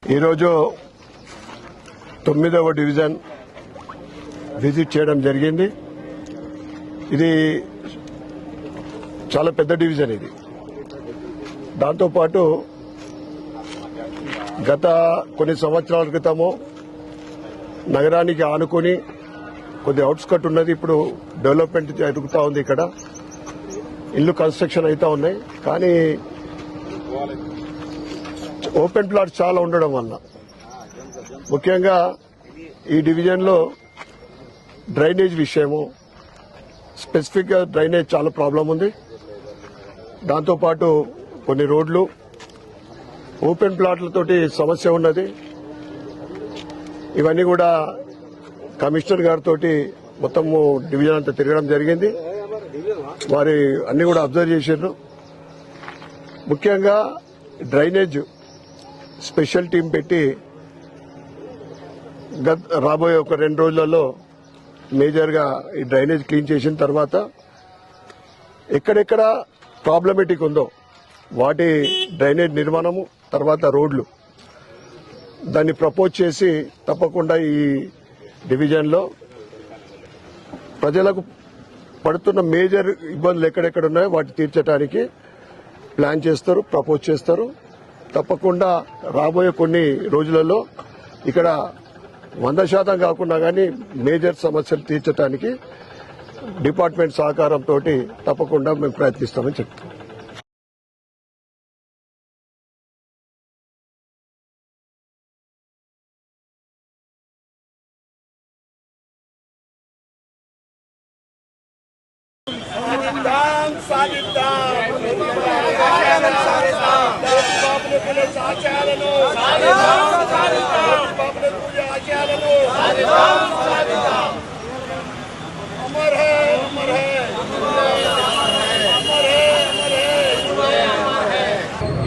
ఈరోజు 9వ division visit చేయడం జరిగింది. ఇది చాలా పెద్ద డివిజన్. ఇది దాంతోపాటు గత కొన్ని సంవత్సరాల క్రితము నగరానికి ఆనుకొని కొద్ది అవుట్స్కట్ ఉన్నది. ఇప్పుడు డెవలప్మెంట్ జరుగుతూ ఉంది. ఇక్కడ ఇల్లు కన్స్ట్రక్షన్ అవుతా ఉన్నాయి. కానీ ఓపెన్ ప్లాట్స్ చాలా ఉండడం వల్ల ముఖ్యంగా ఈ డివిజన్ లో డ్రైనేజ్ విషయము స్పెసిఫిక్ గా డ్రైనేజ్ చాలా ప్రాబ్లం ఉంది. దాంతోపాటు కొన్ని రోడ్లు ఓపెన్ ప్లాట్లతోటి సమస్య ఉన్నది. ఇవన్నీ కూడా కమిషనర్ గారితో మొత్తము డివిజన్ అంతా తిరగడం జరిగింది. వారి అన్ని కూడా అబ్జర్వ్ చేశారు. ముఖ్యంగా డ్రైనేజ్ స్పెషల్ టీం పెట్టి రాబోయే ఒక 2 రోజులలో మేజర్ గా ఈ డ్రైనేజ్ క్లీన్ చేసిన తర్వాత ఎక్కడెక్కడ ప్రాబ్లమేటిక్ ఉందో వాటి డ్రైనేజ్ నిర్మాణము, తర్వాత రోడ్లు దాన్ని ప్రపోజ్ చేసి తప్పకుండా ఈ డివిజన్ లో ప్రజలకు పడుతున్న మేజర్ ఇబ్బందులు ఎక్కడెక్కడ ఉన్నాయో వాటి తీర్చడానికి ప్లాన్ చేస్తారు, ప్రపోజ్ చేస్తారు. తప్పకుండా రాబోయే కొన్ని రోజులలో ఇక్కడ 100% కాకుండా కానీ మేజర్ సమస్యలు తీర్చడానికి డిపార్ట్మెంట్ సహకారంతో తప్పకుండా మేము ప్రయత్నిస్తామని చెప్తాం.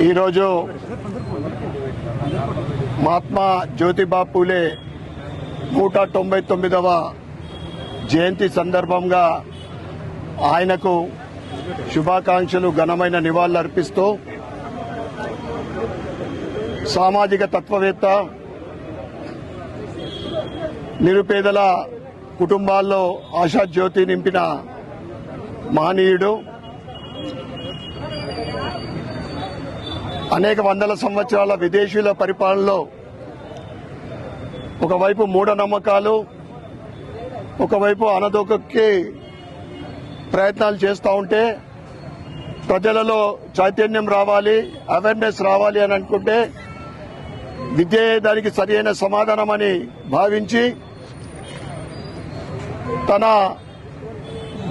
ఈరోజు మహాత్మా జ్యోతిబా పూలే 199వ జయంతి సందర్భంగా ఆయనకు శుభాకాంక్షలు, ఘనమైన నివాళులు అర్పిస్తూ సామాజిక తత్వవేత్త, నిరుపేదల కుటుంబాల్లో ఆశాజ్యోతి నింపిన మహనీయుడు, అనేక వందల సంవత్సరాల విదేశీయుల పరిపాలనలో ఒకవైపు మూఢనమ్మకాలు, ఒకవైపు అనదొకకి ప్రయత్నాలు చేస్తూ ఉంటే ప్రజలలో చైతన్యం రావాలి, అవేర్నెస్ రావాలి అని అనుకుంటే విద్య దానికి సరైన సమాధానమని భావించి తన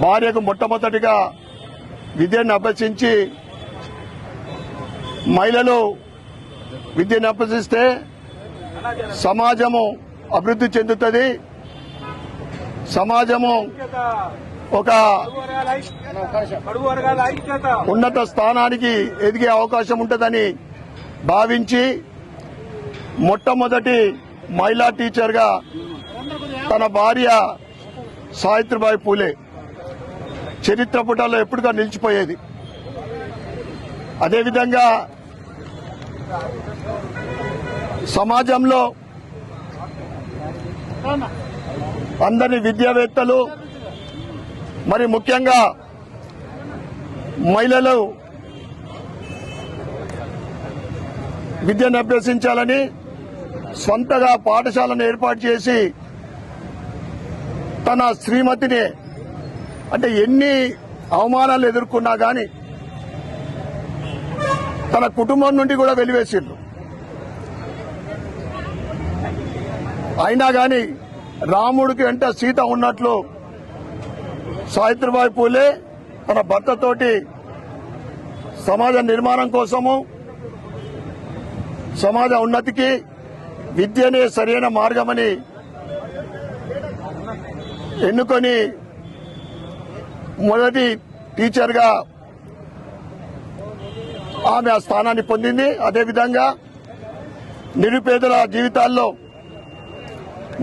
భార్యకు మొట్టమొదటిగా విద్యను అభ్యసించి మహిళలు విద్యను అభ్యసిస్తే సమాజము అభివృద్ధి చెందుతుంది, సమాజము ఒక ఉన్నత స్థానానికి ఎదిగే అవకాశం ఉంటుందని భావించి మొట్టమొదటి మహిళా టీచర్గా తన భార్య సావిత్రిబాయి పూలే చరిత్ర పుటల్లో ఎప్పుడుగా నిలిచిపోయేది. అదేవిధంగా సమాజంలో అందరి విద్యావేత్తలు, మరి ముఖ్యంగా మహిళలు విద్యను అభ్యసించాలని స్వంతగా పాఠశాలను ఏర్పాటు చేసి తన శ్రీమతిని, అంటే ఎన్ని అవమానాలు ఎదుర్కొన్నా గాని తన కుటుంబం నుండి కూడా వెలివేసిండ్రు. అయినా గాని రాముడికి వెంట సీత ఉన్నట్లు సావిత్రిబాయి పూలే తన భర్తతోటి సమాజ నిర్మాణం కోసము, సమాజ ఉన్నతికి విద్యనే సరైన మార్గమని ఎన్నుకొని మొదటి టీచర్గా ఆమె ఆ స్థానాన్ని పొందింది. అదేవిధంగా నిరుపేదల జీవితాల్లో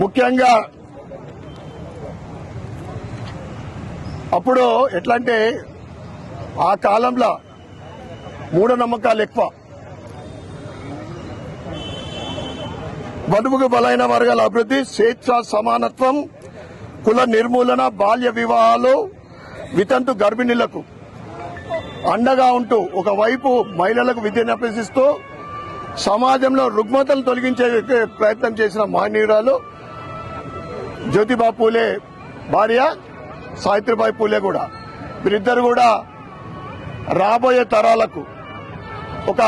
ముఖ్యంగా అప్పుడు ఎట్లా అంటే ఆ కాలంలో మూఢనమ్మకాలు ఎక్కువ. బడుగు బలైన వర్గాల అభివృద్ధి, స్వేచ్ఛ, సమానత్వం, కుల నిర్మూలన, బాల్య వివాహాలు, వితంతు గర్భిణీలకు అండగా ఉంటూ ఒకవైపు మహిళలకు విద్యను అభ్యసిస్తూ సమాజంలో రుగ్మతలు తొలగించే ప్రయత్నం చేసిన మహనీయురాలు జ్యోతిబా పూలే భార్య సావిత్రిబాయి పూలే కూడా. వీరిద్దరు కూడా రాబోయే తరాలకు ఒక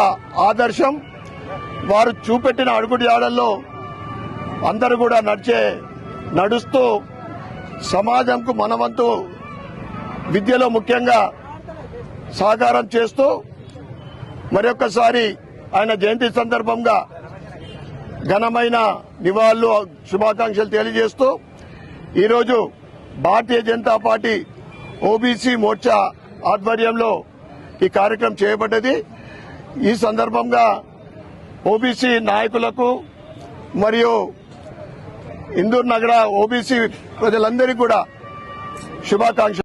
ఆదర్శం. వారు చూపెట్టిన అడుగుజాడల్లో అందరూ కూడా నడుస్తూ సమాజంకు మనవంతు విద్యలో ముఖ్యంగా సహకారం చేస్తూ మరొకసారి ఆయన జయంతి సందర్భంగా ఘనమైన నివాళులు, శుభాకాంక్షలు తెలియజేస్తూ ఈరోజు భారతీయ జనతా పార్టీ ఓబీసీ మోర్చా ఆధ్వర్యంలో ఈ కార్యక్రమం చేయబడ్డది. ఈ సందర్భంగా ఓబీసీ నాయకులకు మరియు ఇందూర్ నగర ఓబీసీ ప్రజలందరికీ కూడా శుభాకాంక్షలు.